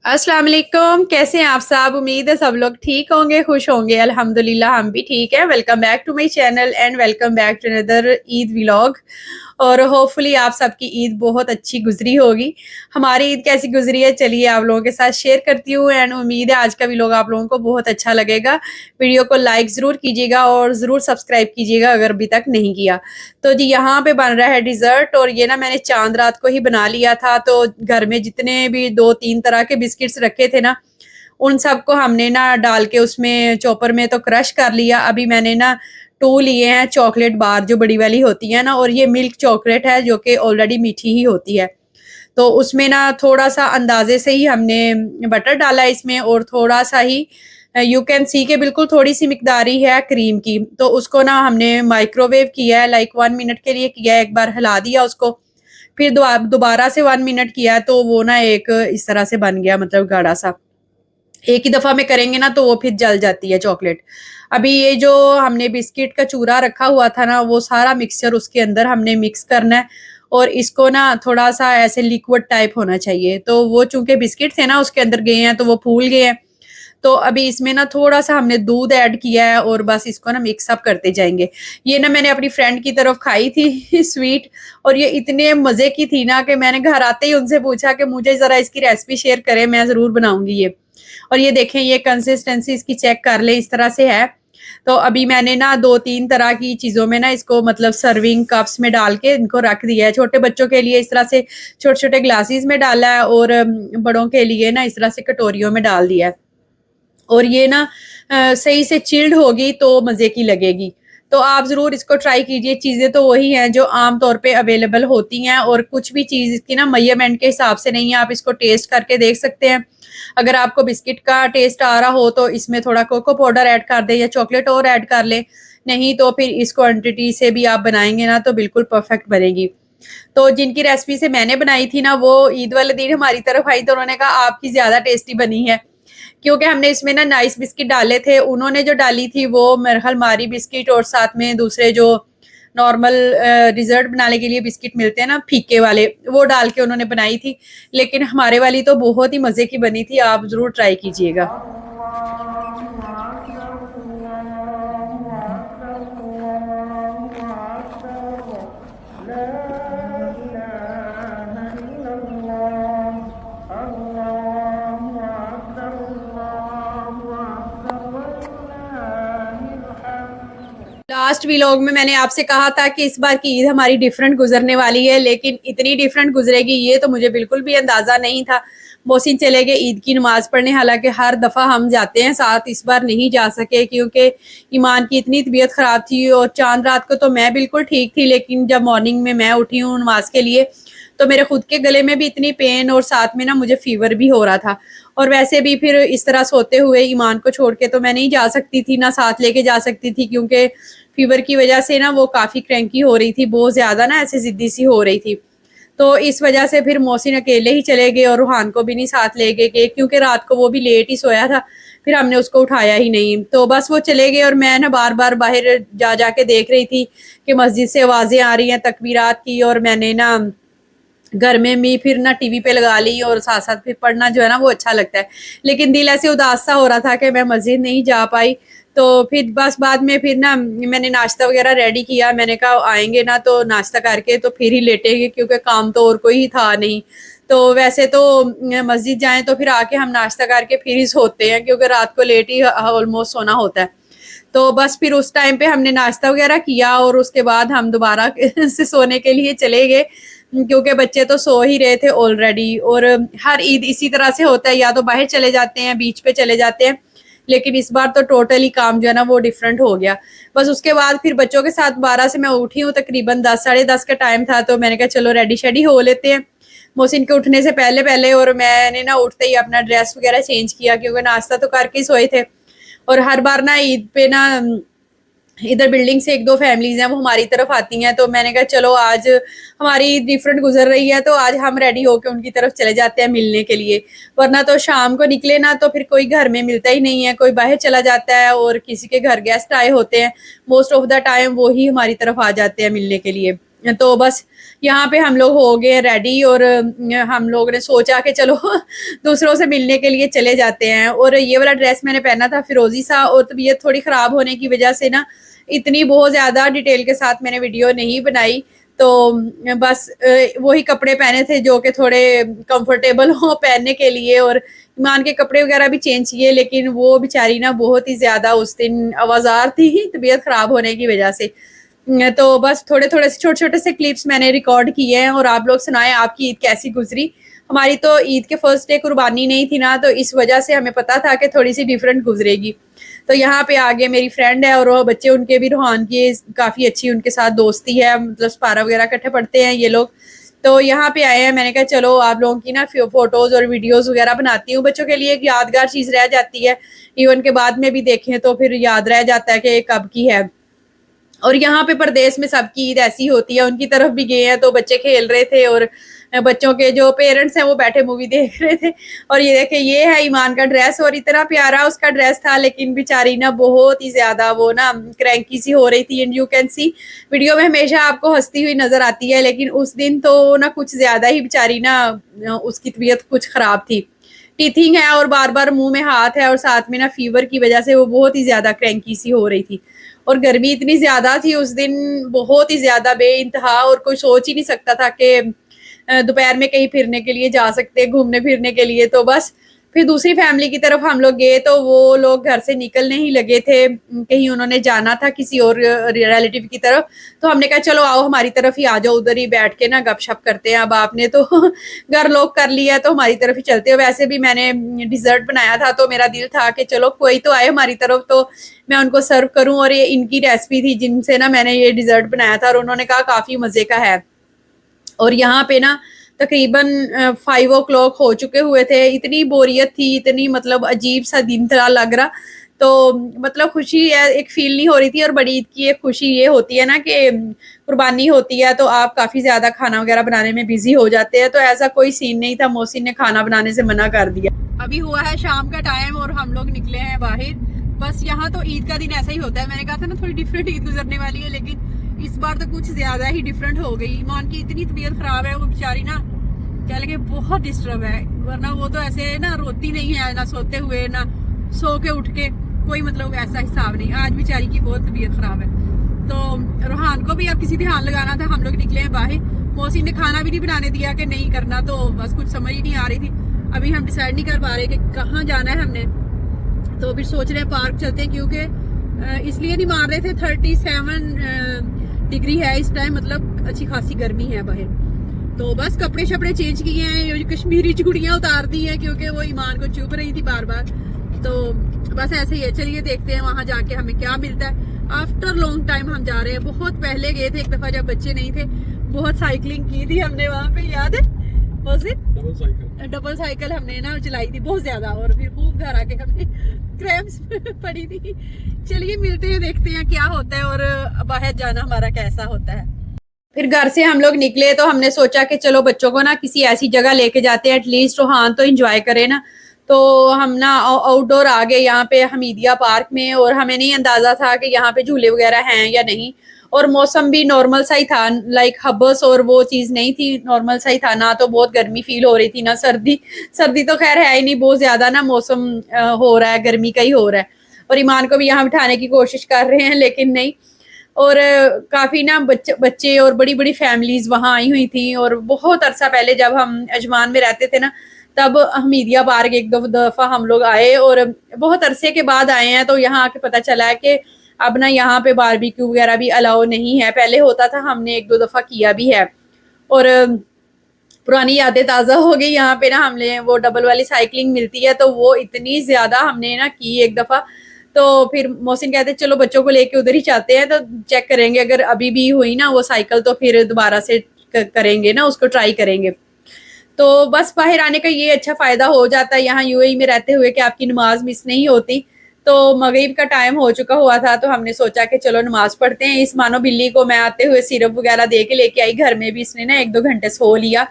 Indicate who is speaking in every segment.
Speaker 1: अस्सलाम वालेकुम। कैसे हैं आप सब? उम्मीद है सब लोग ठीक होंगे, खुश होंगे। अल्हम्दुलिल्लाह हम भी ठीक है। Welcome back to my channel and welcome back to another Eid vlog. और होपफुली आप सबकी ईद बहुत अच्छी गुजरी होगी। हमारी ईद कैसी गुजरी है चलिए आप लोगों के साथ शेयर करती हूँ एंड उम्मीद है आज का व्लॉग आप लोगों को बहुत अच्छा लगेगा। वीडियो को लाइक ज़रूर कीजिएगा और ज़रूर सब्सक्राइब कीजिएगा अगर अभी तक नहीं किया। तो जी यहाँ पे बन रहा है डिज़र्ट और ये ना मैंने चांद रात को ही बना लिया था। तो घर में जितने भी 2-3 तरह के बिस्किट्स रखे थे ना, उन सबको हमने ना डाल के उसमें चॉपर में तो क्रश कर लिया। अभी मैंने ना 2 लिए हैं चॉकलेट बार जो बड़ी वाली होती है ना, और ये मिल्क चॉकलेट है जो कि ऑलरेडी मीठी ही होती है। तो उसमें ना थोड़ा-सा अंदाज़े से ही हमने बटर डाला है इसमें और थोड़ा-सा ही यू कैन सी के बिल्कुल थोड़ी-सी मिकदार ही है क्रीम की। तो उसको ना हमने माइक्रोवेव किया है, लाइक 1 मिनट के लिए किया है, एक बार हिला दिया उसको। फिर दोबारा से 1 मिनट किया तो वो ना एक इस तरह से बन गया, मतलब गाढ़ा-सा। एक ही दफ़ा में करेंगे ना तो वो फिर जल जाती है चॉकलेट। अभी ये जो हमने बिस्किट का चूरा रखा हुआ था ना, वो सारा मिक्सचर उसके अंदर हमने मिक्स करना है और इसको ना थोड़ा-सा ऐसे लिक्विड टाइप होना चाहिए। तो वो चूँकि बिस्किट थे ना उसके अंदर गए हैं तो वो फूल गए हैं। तो अभी इसमें ना थोड़ा-सा हमने दूध ऐड किया है और बस इसको ना मिक्स अप करते जाएँगे। ये ना मैंने अपनी फ्रेंड की तरफ खाई थी स्वीट, और ये इतने मज़े की थी ना कि मैंने घर आते ही उनसे पूछा कि मुझे ज़रा इसकी रेसिपी शेयर करें, मैं ज़रूर बनाऊँगी ये। और ये देखें, ये कंसिस्टेंसी इसकी चेक कर लें, इस तरह से है। तो अभी मैंने ना 2-3 तरह की चीज़ों में ना इसको मतलब सर्विंग कप्स में डाल के इनको रख दिया है। छोटे बच्चों के लिए इस तरह से छोटे-छोटे ग्लासेस में डाला है और बड़ों के लिए ना इस तरह से कटोरियों में डाल दिया है। और ये ना सही से चिल्ड होगी तो मज़े की लगेगी। तो आप ज़रूर इसको ट्राई कीजिए। चीज़ें तो वही हैं जो आम तौर पे अवेलेबल होती हैं और कुछ भी चीज़ इसकी ना मेज़रमेंट के हिसाब से नहीं है। आप इसको टेस्ट करके देख सकते हैं। अगर आपको बिस्किट का टेस्ट आ रहा हो तो इसमें थोड़ा कोको पाउडर ऐड कर दें या चॉकलेट और ऐड कर लें। नहीं तो फिर इस क्वांटिटी से भी आप बनाएँगे ना तो बिल्कुल परफेक्ट बनेगी। तो जिनकी रेसिपी से मैंने बनाई थी ना, वो ईद वाले दिन हमारी तरफ आई तो उन्होंने कहा आपकी ज़्यादा टेस्टी बनी है। क्योंकि हमने इसमें ना नाइस बिस्किट डाले थे, उन्होंने जो डाली थी वो मेरे ख़्याल मारी बिस्किट और साथ में दूसरे जो नॉर्मल डिज़र्ट बनाने के लिए बिस्किट मिलते हैं ना फीके वाले, वो डाल के उन्होंने बनाई थी। लेकिन हमारे वाली तो बहुत ही मज़े की बनी थी, आप ज़रूर ट्राई कीजिएगा। लास्ट व्लॉग में मैंने आपसे कहा था कि इस बार की ईद हमारी डिफरेंट गुजरने वाली है, लेकिन इतनी डिफरेंट गुजरेगी ये तो मुझे बिल्कुल भी अंदाज़ा नहीं था। मोहसिन चले गए ईद की नमाज़ पढ़ने, हालांकि हर दफ़ा हम जाते हैं साथ, इस बार नहीं जा सके क्योंकि ईमान की इतनी तबीयत ख़राब थी। और चांद रात को तो मैं बिल्कुल ठीक थी, लेकिन जब मॉर्निंग में मैं उठी हूँ नमाज के लिए तो मेरे खुद के गले में भी इतनी पेन और साथ में ना मुझे फ़ीवर भी हो रहा था। और वैसे भी फिर इस तरह सोते हुए ईमान को छोड़ के तो मैं नहीं जा सकती थी, ना साथ लेके जा सकती थी, क्योंकि फ़ीवर की वजह से ना वो काफ़ी क्रैंकी हो रही थी, बहुत ज़्यादा ना ऐसे ज़िद्दी सी हो रही थी। तो इस वजह से फिर मोहसिन अकेले ही चले गए और रूहान को भी नहीं साथ ले गए क्योंकि रात को वो भी लेट ही सोया था, फिर हमने उसको उठाया ही नहीं। तो बस वो चले गए और मैं ना बार-बार बाहर जा के देख रही थी कि मस्जिद से आवाज़ें आ रही हैं तकबीरात की, और मैंने ना घर में भी फिर ना टीवी पे लगा ली और साथ-साथ फिर पढ़ना जो है ना वो अच्छा लगता है। लेकिन दिल ऐसे उदास सा हो रहा था कि मैं मस्जिद नहीं जा पाई। तो फिर बस बाद में फिर ना मैंने नाश्ता वग़ैरह रेडी किया। मैंने कहा आएँगे ना तो नाश्ता करके तो फिर ही लेटेंगे, क्योंकि काम तो और कोई ही था नहीं। तो वैसे तो मस्जिद जाएँ तो फिर आके हम नाश्ता करके फिर ही सोते हैं, क्योंकि रात को लेट ही ऑलमोस्ट सोना होता है। तो बस फिर उस टाइम पे हमने नाश्ता वग़ैरह किया और उसके बाद हम दोबारा से सोने के लिए चले गए, क्योंकि बच्चे तो सो ही रहे थे ऑलरेडी। और हर ईद इसी तरह से होता है, या तो बाहर चले जाते हैं, बीच पे चले जाते हैं, लेकिन इस बार तो टोटली काम जो है ना वो डिफरेंट हो गया। बस उसके बाद फिर बच्चों के साथ 12 से मैं उठी हूँ, तकरीबन 10 साढ़े 10 का टाइम था, तो मैंने कहा चलो रेडी-शेडी हो लेते हैं मोहसिन के उठने से पहले-पहले। और मैंने ना उठते ही अपना ड्रेस वगैरह चेंज किया, क्योंकि नाश्ता तो करके ही सोए थे। और हर बार ना ईद पे ना इधर बिल्डिंग से 1-2 फैमिलीज़ हैं वो हमारी तरफ आती हैं, तो मैंने कहा चलो आज हमारी डिफरेंट गुजर रही है तो आज हम रेडी होके उनकी तरफ चले जाते हैं मिलने के लिए। वरना तो शाम को निकले ना तो फिर कोई घर में मिलता ही नहीं है, कोई बाहर चला जाता है और किसी के घर गेस्ट आए होते हैं, मोस्ट ऑफ द टाइम वो ही हमारी तरफ आ जाते हैं मिलने के लिए। तो बस यहाँ पे हम लोग हो गए रेडी और हम लोग ने सोचा कि चलो दूसरों से मिलने के लिए चले जाते हैं। और ये वाला ड्रेस मैंने पहना था फिरोजी सा, और तबीयत थोड़ी ख़राब होने की वजह से ना इतनी बहुत ज़्यादा डिटेल के साथ मैंने वीडियो नहीं बनाई। तो बस वही कपड़े पहने थे जो कि थोड़े कंफर्टेबल हो पहनने के लिए, और ईमान के कपड़े वगैरह भी चेंज किए, लेकिन वो बेचारी ना बहुत ही ज़्यादा उस दिन आवाज़ार थी तबीयत ख़राब होने की वजह से। तो बस थोड़े थोड़े से छोटे छोटे से क्लिप्स मैंने रिकॉर्ड किए हैं, और आप लोग सुनाएं आपकी ईद कैसी गुजरी। हमारी तो ईद के फर्स्ट डे कुर्बानी नहीं थी ना, तो इस वजह से हमें पता था कि थोड़ी सी डिफरेंट गुजरेगी। तो यहाँ पे आगे मेरी फ्रेंड है और वो बच्चे उनके भी रूहान की काफ़ी अच्छी उनके साथ दोस्ती है, मतलब सपारा वगैरह इकट्ठे पढ़ते हैं ये लोग। तो यहाँ पे आए हैं, मैंने कहा चलो आप लोगों की ना फोटोज़ और वीडियोज़ वगैरह बनाती हूँ, बच्चों के लिए एक यादगार चीज़ रह जाती है, इवन के बाद में भी देखें तो फिर याद रह जाता है कि कब की है। और यहाँ पे परदेश में सबकी ईद ऐसी होती है, उनकी तरफ भी गए हैं तो बच्चे खेल रहे थे, और बच्चों के जो पेरेंट्स हैं वो बैठे मूवी देख रहे थे। और ये देखे ये है ईमान का ड्रेस, और इतना प्यारा उसका ड्रेस था, लेकिन बेचारी ना बहुत ही ज्यादा वो ना क्रैंकी सी हो रही थी। And you can see video में हमेशा आपको हंसती हुई नजर आती है, लेकिन उस दिन तो ना कुछ ज्यादा ही बेचारी ना उसकी तबीयत कुछ खराब थी, टीथिंग है और बार बार मुंह में हाथ है, और साथ में ना फीवर की वजह से वो बहुत ही ज्यादा क्रैंकी सी हो रही थी। और गर्मी इतनी ज्यादा थी उस दिन, बहुत ही ज्यादा बेइंतहा, और कोई सोच ही नहीं सकता था कि दोपहर में कहीं फिरने के लिए जा सकते हैं, घूमने फिरने के लिए। तो बस फिर दूसरी फैमिली की तरफ हम लोग गए, तो वो लोग घर से निकलने ही लगे थे, कहीं उन्होंने जाना था किसी और रिलेटिव की तरफ। तो हमने कहा चलो आओ हमारी तरफ ही आ जाओ, उधर ही बैठ के ना गपशप करते हैं। अब आपने तो घर लॉक कर लिया है तो हमारी तरफ ही चलते हो। वैसे भी मैंने डिजर्ट बनाया था, तो मेरा दिल था कि चलो कोई तो आए हमारी तरफ तो मैं उनको सर्व करूं, और ये इनकी रेसिपी थी जिनसे ना मैंने ये डिजर्ट बनाया था, और उन्होंने कहा काफ़ी मज़े का है। और यहाँ पे ना तकरीबन 5 o'clock हो चुके हुए थे, इतनी बोरियत थी, इतनी मतलब अजीब सा दिन था लग रहा। तो मतलब खुशी है एक फील नहीं हो रही थी। और बड़ी ईद की एक खुशी ये होती है ना कि कुर्बानी होती है तो आप काफ़ी ज़्यादा खाना वगैरह बनाने में बिजी हो जाते हैं, तो ऐसा कोई सीन नहीं था, मोहसिन ने खाना बनाने से मना कर दिया। अभी हुआ है शाम का टाइम और हम लोग निकले हैं बाहर। बस यहाँ तो ईद का दिन ऐसा ही होता है, मैंने कहा था ना थोड़ी डिफरेंट ईद गुजरने वाली है, लेकिन इस बार तो कुछ ज्यादा ही डिफरेंट हो गई। ईमान की इतनी तबीयत खराब है, वो बेचारी ना कह लगे बहुत डिस्टर्ब है, वरना वो तो ऐसे ना रोती नहीं है, ना सोते हुए ना सो के उठ के, कोई मतलब ऐसा हिसाब नहीं। आज बेचारी की बहुत तबीयत खराब है। तो रोहान को भी अब किसी ध्यान लगाना था, हम लोग निकले हैं बाहर। मोहसिन ने खाना भी नहीं बनाने दिया कि नहीं करना, तो बस कुछ समझ ही नहीं आ रही थी। अभी हम डिसाइड नहीं कर पा रहे कि कहाँ जाना है हमने, तो फिर सोच रहे हैं पार्क चलते हैं, क्योंकि इसलिए नहीं मान रहे थे 37 डिग्री है इस टाइम, मतलब अच्छी खासी गर्मी है बाहर। तो बस कपड़े शपड़े चेंज किए हैं, कश्मीरी चूड़ियाँ उतार दी हैं क्योंकि वो ईमान को चुभ रही थी बार बार। तो बस ऐसे ही है, चलिए देखते हैं वहां जाके हमें क्या मिलता है। आफ्टर लॉन्ग टाइम हम जा रहे हैं, बहुत पहले गए थे एक दफा जब बच्चे नहीं थे, बहुत साइकिलिंग की थी हमने वहां पे, याद है? डबल साइकिल हमने ना चलाई थी बहुत ज्यादा, और फिर खूब घर आके हमें क्रैम्प्स पड़ी थी। चलिए मिलते हैं, देखते हैं क्या होता है और बाहर जाना हमारा कैसा होता है। फिर घर से हम लोग निकले तो हमने सोचा कि चलो बच्चों को ना किसी ऐसी जगह लेके जाते हैं, एटलीस्ट रोहान तो एंजॉय करे ना। तो हम ना आउटडोर आ गए यहाँ पे हमीदिया पार्क में, और हमें नहीं अंदाजा था कि यहाँ पे झूले वगैरह हैं या नहीं। और मौसम भी नॉर्मल सा ही था, लाइक हब्बस और वो चीज़ नहीं थी, नॉर्मल सा ही था ना, तो बहुत गर्मी फील हो रही थी ना सर्दी। सर्दी तो खैर है ही नहीं, बहुत ज़्यादा ना मौसम हो रहा है, गर्मी का ही हो रहा है। और ईमान को भी यहाँ बिठाने की कोशिश कर रहे हैं लेकिन नहीं। और काफ़ी ना बच्चे और बड़ी बड़ी फैमिलीज़ वहाँ आई हुई थी। और बहुत अरसा पहले जब हम अजमान में रहते थे ना, तब हमीदिया पार्क एक दो दफ़ा हम लोग आए, और बहुत अरसे के बाद आए हैं। तो यहाँ आके पता चला है कि अब ना यहाँ पे बारबेक्यू वगैरह भी अलाउ नहीं है, पहले होता था, हमने एक दो दफ़ा किया भी है। और पुरानी यादें ताज़ा हो गई। यहाँ पे ना हमने वो डबल वाली साइकिलिंग मिलती है, तो वो इतनी ज़्यादा हमने ना की एक दफ़ा। तो फिर मोहसिन कहते चलो बच्चों को लेके उधर ही चलते हैं, तो चेक करेंगे, अगर अभी भी हुई ना वो साइकिल तो फिर दोबारा से करेंगे ना, उसको ट्राई करेंगे। तो बस बाहर आने का ये अच्छा फ़ायदा हो जाता है यहाँ यूएई में रहते हुए कि आपकी नमाज मिस नहीं होती। तो मगरिब का टाइम हो चुका हुआ था, तो हमने सोचा कि चलो नमाज पढ़ते हैं। इस मानो बिल्ली को मैं आते हुए सिरप वगैरह दे के लेके आई, घर में भी इसने ना 1-2 घंटे सो लिया।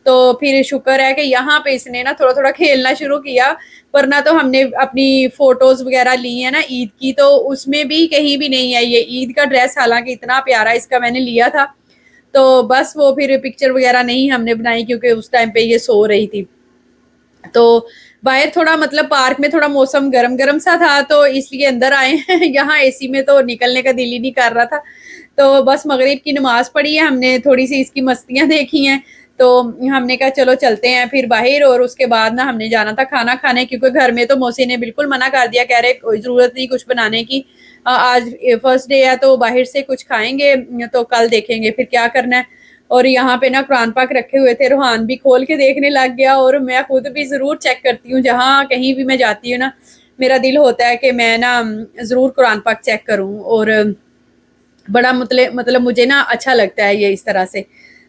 Speaker 1: तो फिर शुक्र है कि यहाँ पे इसने ना थोड़ा थोड़ा खेलना शुरू किया, वरना तो हमने अपनी फ़ोटोज़ वगैरह ली है ना ईद की, तो उसमें भी कहीं भी नहीं है ये ईद का ड्रेस। हालांकि इतना प्यारा इसका मैंने लिया था, तो बस वो फिर पिक्चर वगैरह नहीं हमने बनाई क्योंकि उस टाइम पे ये सो रही थी। तो बाहर थोड़ा मतलब पार्क में थोड़ा मौसम गरम गरम सा था तो इसलिए अंदर आए हैं। यहाँ एसी में तो निकलने का दिल ही नहीं कर रहा था। तो बस मगरिब की नमाज पढ़ी है हमने, थोड़ी सी इसकी मस्तियां देखी हैं, तो हमने कहा चलो चलते हैं फिर बाहर। और उसके बाद ना हमने जाना था खाना खाने, क्योंकि घर में तो मौसी ने बिल्कुल मना कर दिया, कह रहे कोई ज़रूरत नहीं कुछ बनाने की, आज फर्स्ट डे है तो बाहर से कुछ खाएंगे, तो कल देखेंगे फिर क्या करना है। और यहाँ पे ना कुरान पाक रखे हुए थे, रूहान भी खोल के देखने लग गया, और मैं खुद भी ज़रूर चेक करती हूँ जहाँ कहीं भी मैं जाती हूँ ना, मेरा दिल होता है कि मैं ना ज़रूर कुरान पाक चेक करूँ। और बड़ा मतलब मुझे ना अच्छा लगता है ये इस तरह से।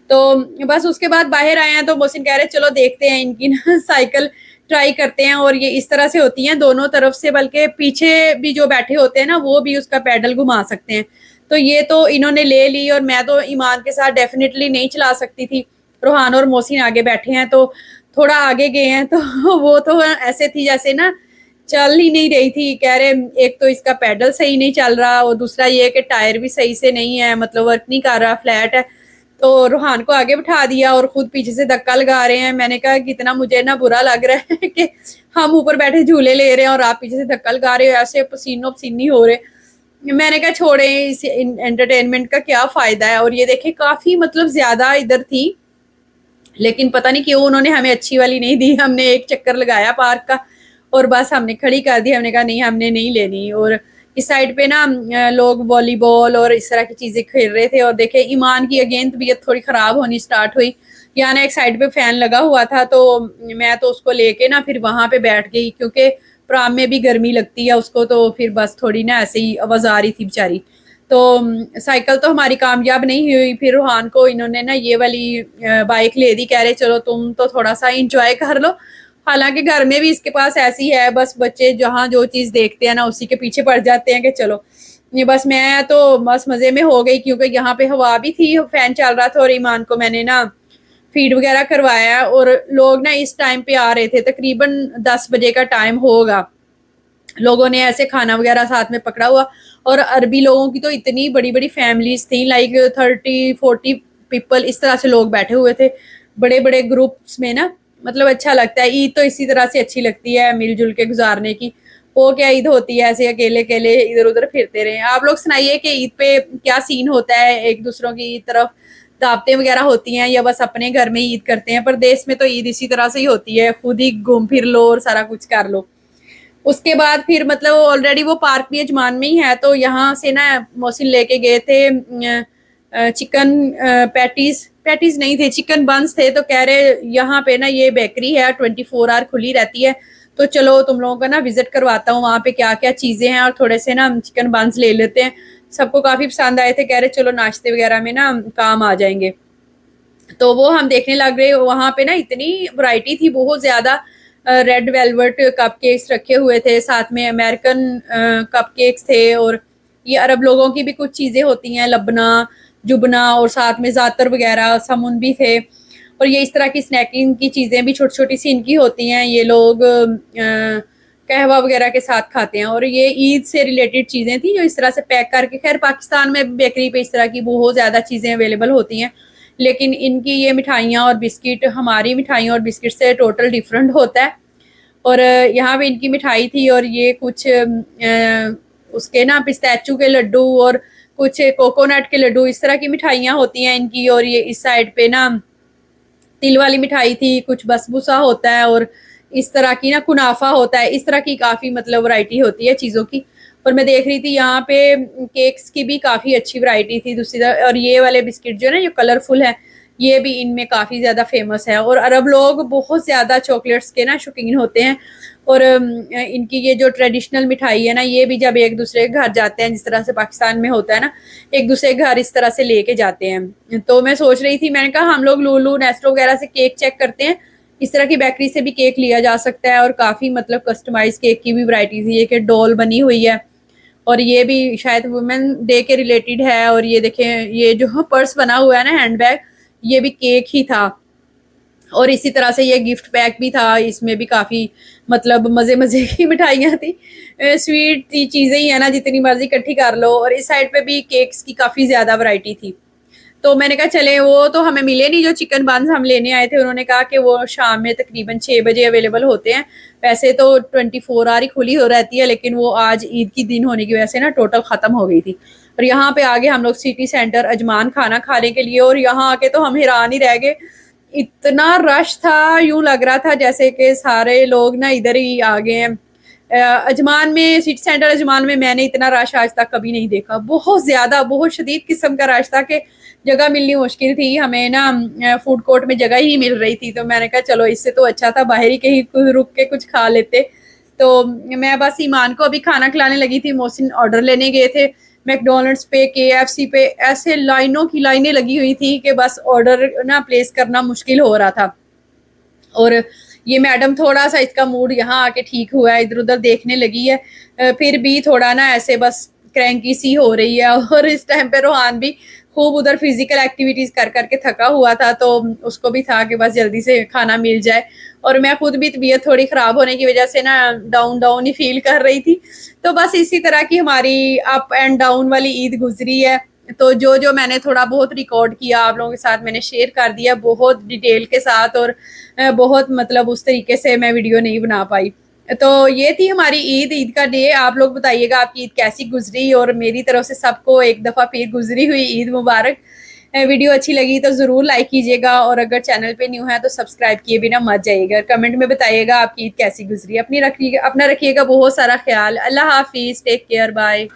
Speaker 1: तो बस उसके बाद बाहर आए हैं तो मोहसिन कह रहे चलो देखते हैं इनकी ना साइकिल ट्राई करते हैं। और ये इस तरह से होती हैं दोनों तरफ से, बल्कि पीछे भी जो बैठे होते हैं ना वो भी उसका पैडल घुमा सकते हैं। तो ये तो इन्होंने ले ली, और मैं तो ईमान के साथ डेफिनेटली नहीं चला सकती थी। रूहान और मोहसिन आगे बैठे हैं तो थोड़ा आगे गए हैं, तो वो तो ऐसे थी जैसे ना चल ही नहीं रही थी। कह रहे एक तो इसका पैडल सही नहीं चल रहा, और दूसरा ये कि टायर भी सही से नहीं है, मतलब वर्क नहीं कर रहा, फ्लैट है। तो रूहान को आगे बिठा दिया और खुद पीछे से धक्का लगा रहे हैं। मैंने कहा कितना मुझे ना बुरा लग रहा है कि हम ऊपर बैठे झूले ले रहे हैं और आप पीछे से धक्का लगा रहे हो, ऐसे पसीनो पसीनी हो रहे। मैंने कहा छोड़े, इस एंटरटेनमेंट का क्या फायदा है। और ये देखे काफी मतलब ज्यादा इधर थी, लेकिन पता नहीं क्यों उन्होंने हमें अच्छी वाली नहीं दी। हमने एक चक्कर लगाया पार्क का और बस हमने खड़ी कर दी, हमने कहा नहीं हमने नहीं लेनी। और इस साइड पे ना लोग वॉलीबॉल और इस तरह की चीजें खेल रहे थे। और देखे ईमान की अगेन तबीयत थोड़ी खराब होनी स्टार्ट हुई। यहाँ ना एक साइड पे फैन लगा हुआ था, तो मैं तो उसको लेके ना फिर वहां पे बैठ गई, क्योंकि प्राम में भी गर्मी लगती है उसको, तो फिर बस थोड़ी ना ऐसे ही आवाज आ रही थी बेचारी। तो साइकिल तो हमारी कामयाब नहीं हुई। फिर रूहान को इन्होंने ना ये वाली बाइक ले दी, कह रहे चलो तुम तो थोड़ा सा इंजॉय कर लो। हालांकि घर में भी इसके पास ऐसी है, बस बच्चे जहाँ जो चीज देखते हैं ना उसी के पीछे पड़ जाते हैं कि चलो। ये बस मैं तो बस मजे में हो गई, क्योंकि यहाँ पे हवा भी थी, फैन चल रहा था, और ईमान को मैंने ना फीड वगैरह करवाया। और लोग ना इस टाइम पे आ रहे थे, तकरीबन 10 बजे का टाइम होगा। लोगों ने ऐसे खाना वगैरह साथ में पकड़ा हुआ। और अरबी लोगों की तो इतनी बड़ी बड़ी फैमिलीज थी, लाइक 30-40 पीपल इस तरह से लोग बैठे हुए थे बड़े बड़े ग्रुप्स में ना। मतलब अच्छा लगता है, ईद तो इसी तरह से अच्छी लगती है, मिलजुल के गुजारने की। वो क्या ईद होती है ऐसे अकेले अकेले इधर उधर फिरते रहे। आप लोग सुनाइए कि ईद पे क्या सीन होता है, एक दूसरों की तरफ दावतें वगैरह होती हैं या बस अपने घर में ईद करते हैं। परदेश में तो ईद इसी तरह से ही होती है, खुद ही घूम फिर लो और सारा कुछ कर लो। उसके बाद फिर मतलब ऑलरेडी वो पार्क भी अजमान में ही है, तो यहाँ से ना मोहसिन लेके गए थे चिकन पैटीज, पैटीज नहीं थे, चिकन बंस थे। तो कह रहे यहाँ पे ना ये बेकरी है 24 आवर खुली रहती है, तो चलो तुम लोगों का ना विजिट करवाता हूँ वहाँ पे क्या क्या चीजें हैं, और थोड़े से ना चिकन बंस ले लेते हैं। सबको काफी पसंद आए थे, कह रहे चलो नाश्ते वगैरह में ना काम आ जाएंगे। तो वो हम देखने लग गए। वहां पे ना इतनी वैरायटी थी बहुत ज्यादा। रेड वेलवेट कपकेक्स रखे हुए थे, साथ में अमेरिकन कपकेक्स थे, और ये अरब लोगों की भी कुछ चीजें होती हैं, लबना जुबना, और साथ में जातर वगैरह समून भी थे। और ये इस तरह की स्नैकिंग की चीजें भी छोटी छोटी सी इनकी होती हैं, ये लोग कहवा वगैरह के साथ खाते हैं। और ये ईद से रिलेटेड चीजें थी जो इस तरह से पैक करके, खैर पाकिस्तान में बेकरी पे इस तरह की बहुत ज्यादा चीजें अवेलेबल होती हैं, लेकिन इनकी ये मिठाइयाँ और बिस्किट हमारी मिठाइयों और बिस्किट से टोटल डिफरेंट होता है। और यहाँ पे इनकी मिठाई थी, और ये कुछ उसके ना पिस्ताचू के लड्डू और कुछ कोकोनट के लड्डू, इस तरह की मिठाइयाँ होती हैं इनकी। और ये इस साइड पे ना तिल वाली मिठाई थी, कुछ बसबूसा होता है, और इस तरह की ना कुनाफा होता है। इस तरह की काफ़ी मतलब वैरायटी होती है चीज़ों की। और मैं देख रही थी यहाँ पे केक्स की भी काफ़ी अच्छी वैरायटी थी दूसरी तरफ। और ये वाले बिस्किट जो है ना ये कलरफुल है, ये भी इनमें काफ़ी ज़्यादा फेमस है। और अरब लोग बहुत ज़्यादा चॉकलेट्स के ना शौकीन होते हैं। और इनकी ये जो ट्रेडिशनल मिठाई है ना, ये भी जब एक दूसरे के घर जाते हैं, जिस तरह से पाकिस्तान में होता है ना, एक दूसरे के घर इस तरह से लेके जाते हैं। तो मैं सोच रही थी, मैंने कहा हम लोग लूलू नेस्टो वगैरह से केक चेक करते हैं, इस तरह की बेकरी से भी केक लिया जा सकता है। और काफ़ी मतलब कस्टमाइज केक की भी वैरायटी थी, ये कि डॉल बनी हुई है, और ये भी शायद वुमेन डे के रिलेटेड है। और ये देखें ये जो पर्स बना हुआ है ना हैंडबैग, ये भी केक ही था। और इसी तरह से ये गिफ्ट पैक भी था, इसमें भी काफ़ी मतलब मज़े मज़े की मिठाइयाँ थी। स्वीट चीज़ें ही है ना, जितनी मर्जी इकट्ठी कर लो। और इस साइड पे भी केक्स की काफ़ी ज़्यादा वैरायटी थी। तो मैंने कहा चले, वो तो हमें मिले नहीं जो चिकन बंस हम लेने आए थे। उन्होंने कहा कि वो शाम में तकरीबन 6 बजे अवेलेबल होते हैं। वैसे तो 24 आवर ही खुली हो रहती है, लेकिन वो आज ईद की दिन होने की वजह से ना टोटल ख़त्म हो गई थी। और यहाँ पे आगे हम लोग सिटी सेंटर अजमान खाना खाने के लिए, और यहाँ आके तो हम हैरान ही रह गए, इतना रश था, यूं लग रहा था जैसे कि सारे लोग ना इधर ही आ गए हैं। अजमान में, सिटी सेंटर अजमान में मैंने इतना रश आज तक कभी नहीं देखा। बहुत ज़्यादा, बहुत शदीद किस्म का रश था कि जगह मिलनी मुश्किल थी। हमें ना फूड कोर्ट में जगह ही मिल रही थी, तो मैंने कहा चलो इससे तो अच्छा था बाहर ही कहीं रुक के कुछ खा लेते। तो मैं बस ईमान को अभी खाना खिलाने लगी थी, मोहसिन ऑर्डर लेने गए थे मैकडोनल्ड्स पे, केएफसी पे। ऐसे लाइनों की लाइनें लगी हुई थी कि बस ऑर्डर ना प्लेस करना मुश्किल हो रहा था। और ये मैडम थोड़ा सा इसका मूड यहाँ आके ठीक हुआ है, इधर उधर देखने लगी है, फिर भी थोड़ा ना ऐसे बस क्रैंकी सी हो रही है। और इस टाइम पे रोहान भी खूब उधर फिजिकल एक्टिविटीज कर करके थका हुआ था, तो उसको भी था कि बस जल्दी से खाना मिल जाए। और मैं खुद भी तबीयत थोड़ी ख़राब होने की वजह से ना डाउन डाउन ही फील कर रही थी। तो बस इसी तरह की हमारी अप एंड डाउन वाली ईद गुजरी है। तो जो जो मैंने थोड़ा बहुत रिकॉर्ड किया आप लोगों के साथ मैंने शेयर कर दिया बहुत डिटेल के साथ, और बहुत मतलब उस तरीके से मैं वीडियो नहीं बना पाई। तो ये थी हमारी ईद, ईद का डे। आप लोग बताइएगा आपकी ईद कैसी गुजरी, और मेरी तरफ से सबको एक दफ़ा फिर गुजरी हुई ईद मुबारक। वीडियो अच्छी लगी तो ज़रूर लाइक कीजिएगा, और अगर चैनल पे न्यू है तो सब्सक्राइब किए बिना मत जाइएगा। कमेंट में बताइएगा आपकी ईद कैसी गुजरी। अपना रखिएगा बहुत सारा ख्याल। अल्लाह हाफिज़, टेक केयर, बाय।